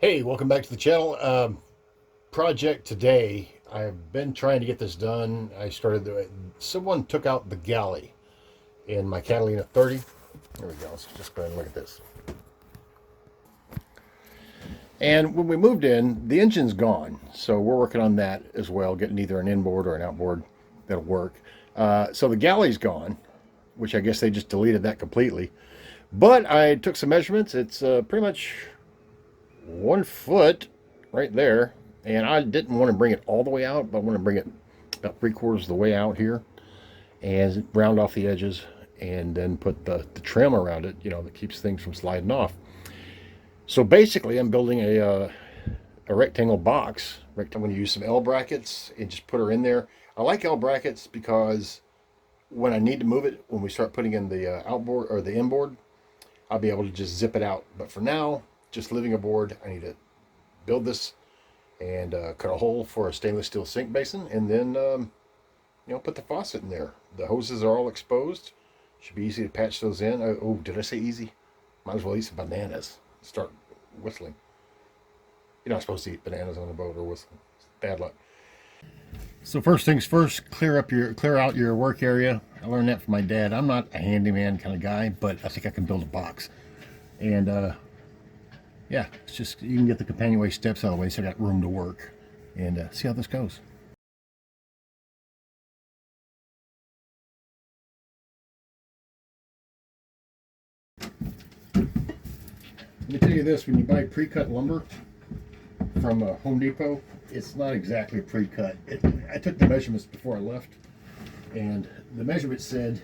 Hey, welcome back to the channel. Project today. I've been trying to get this done. Someone took out the galley in my Catalina 30. There we go. Let's just go ahead and look at this. And when we moved in, the engine's gone. So we're working on that as well, getting either an inboard or an outboard that'll work. So the galley's gone, which I guess they just deleted that completely. But I took some measurements. It's pretty much 1 foot right there, and I didn't want to bring it all the way out, but I want to bring it about 3/4 of the way out here and round off the edges, and then put the trim around it, that keeps things from sliding off. So basically, I'm building a rectangle box. I'm going to use some L brackets and just put her in there. I like L brackets because when I need to move it, when we start putting in the outboard or the inboard, I'll be able to just zip it out. But for now, just living aboard, I need to build this and cut a hole for a stainless steel sink basin, and then put the faucet in there. The hoses are all exposed. Should be easy to patch those in. Oh, did I say easy? Might as well eat some bananas. Start whistling. You're not supposed to eat bananas on a boat or whistling. It's bad luck. So first things first, clear out your work area. I learned that from my dad. I'm not a handyman kind of guy, but I think I can build a box. And yeah, it's just, you can get the companionway steps out of the way, so I got room to work. And see how this goes. Let me tell you this, when you buy pre-cut lumber from Home Depot, it's not exactly pre-cut. I took the measurements before I left, and the measurement said,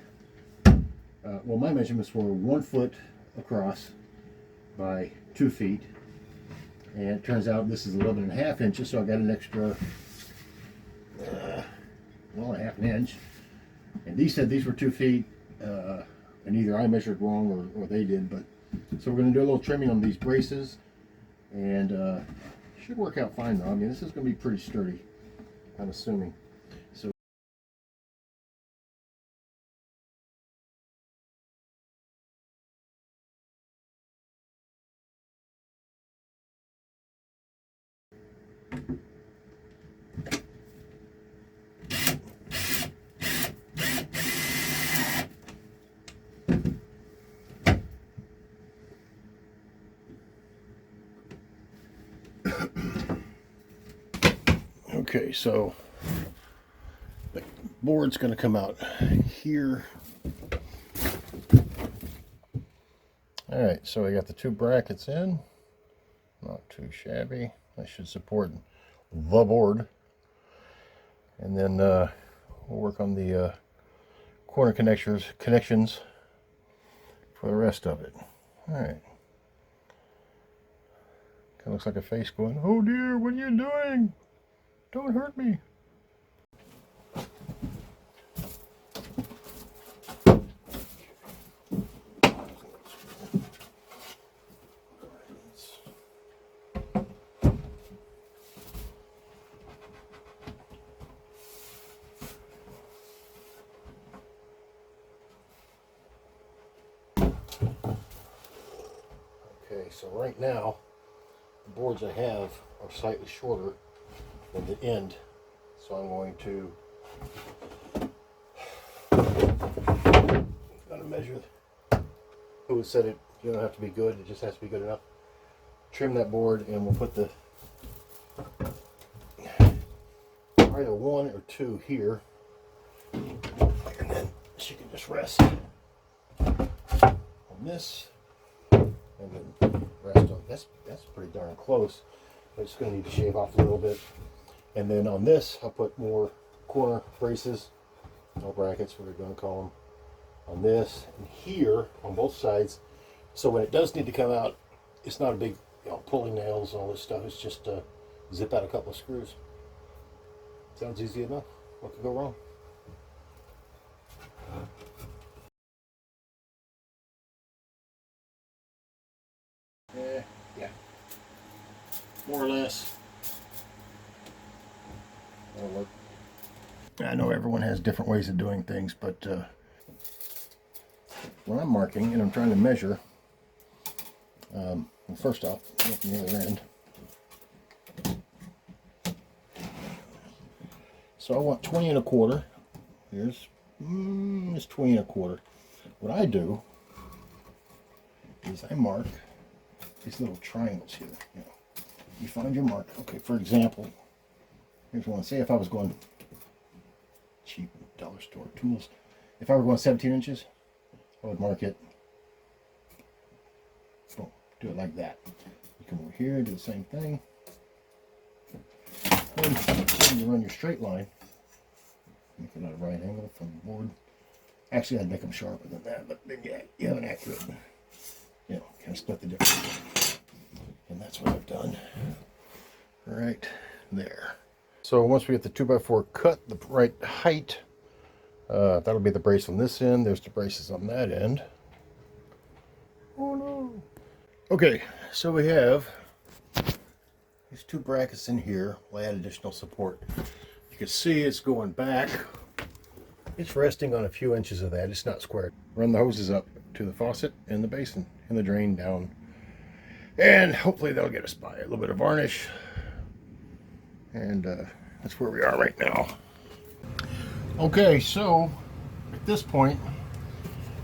well, my measurements were 1 foot across by 2 feet, and it turns out this is 11.5 inches, so I got an extra, well, a half an inch. And these said these were 2 feet, and either I measured wrong or they did. But so we're going to do a little trimming on these braces, and should work out fine though. I mean, this is going to be pretty sturdy, I'm assuming. So okay, so the board's going to come out here. All right, so we got the 2 brackets in, not too shabby. That should support the board. And then we'll work on the corner connections for the rest of it. All right. Kind of looks like a face going, "Oh dear, what are you doing? Don't hurt me." Okay, so right now, the boards I have are slightly shorter than the end, so I'm going to measure. Who said it? You don't have to be good; it just has to be good enough. Trim that board, and we'll put the either 1 or 2 here, and then she can just rest on this. And then rest on that's pretty darn close, but it's going to need to shave off a little bit. And then on this, I'll put more corner braces, no brackets, what we're going to call them, on this and here on both sides. So when it does need to come out, it's not a big, pulling nails and all this stuff. It's just zip out a couple of screws. Sounds easy enough. What could go wrong? Yeah, more or less. That'll work. I know everyone has different ways of doing things, but when I'm marking and I'm trying to measure, well, first off, look from the other end. So I want 20 and a quarter. Here's it's 20 and a quarter. What I do is I mark these little triangles here. You know, you find your mark. Okay, for example, here's one. Say if I was going cheap dollar store tools, if I were going 17 inches, I would mark it. Boom, do it like that. You come over here, do the same thing. Then you run your straight line. Make it at a right angle from the board. Actually, I'd make them sharper than that, but then you have an accurate, you know, kind of split the difference. And that's what I've done right there. So once we get the 2x4 cut the right height, that'll be the brace on this end. There's the braces on that end. Oh no. Okay, so we have these two brackets in here. We'll add additional support. You can see it's going back. It's resting on a few inches of that. It's not squared. Run the hoses up to the faucet and the basin and the drain down. And hopefully that'll get us by. A little bit of varnish. And that's where we are right now. Okay, so at this point,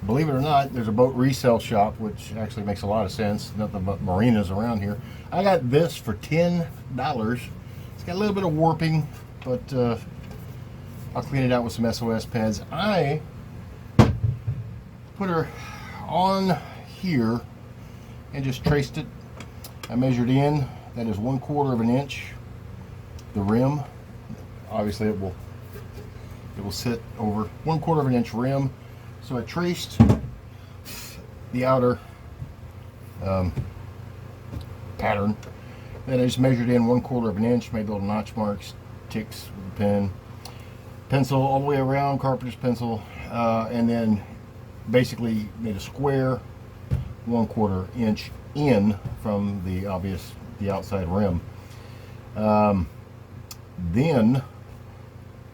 believe it or not, there's a boat resale shop, which actually makes a lot of sense. Nothing but marinas around here. I got this for $10. It's got a little bit of warping, but I'll clean it out with some SOS pads. I put her on here and just traced it. I measured in. That is 1/4 of an inch. The rim, obviously it will sit over 1/4 of an inch rim. So I traced the outer pattern. Then I just measured in 1/4 of an inch, made little notch marks, ticks with a pen, pencil all the way around, carpenter's pencil, and then basically made a square 1/4 inch in from the outside rim. Then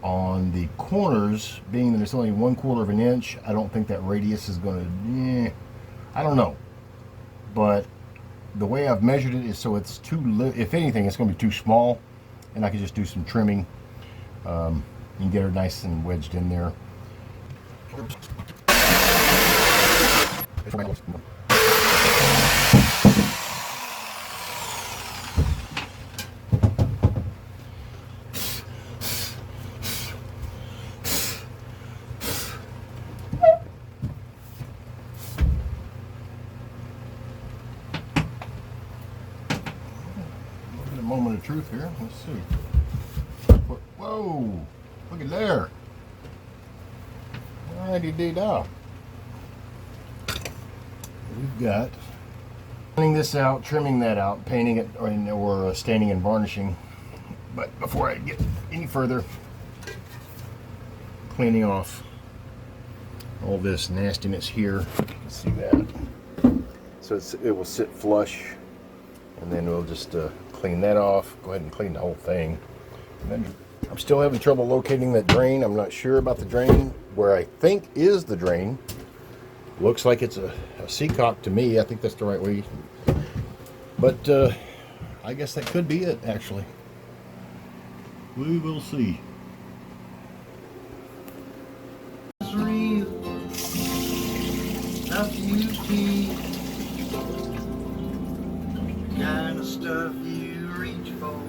on the corners, being that it's only 1/4 of an inch, I don't think that radius is going to, I don't know. But the way I've measured it is so it's if anything, it's going to be too small, and I can just do some trimming. You can get her nice and wedged in there. Moment of truth here. Let's see. Whoa! Look at there. Alrighty-dee-da. We've got cleaning this out, trimming that out, painting it, or staining and varnishing. But before I get any further, cleaning off all this nastiness here. You can see that. So it will sit flush, and then we'll just clean that off. Go ahead and clean the whole thing. And then I'm still having trouble locating that drain. I'm not sure about the drain. Where I think is the drain, looks like it's a seacock to me. I think that's the right way. But I guess that could be it, actually. We will see. It's real. Nothing you keep. Kind of stuff you reach for.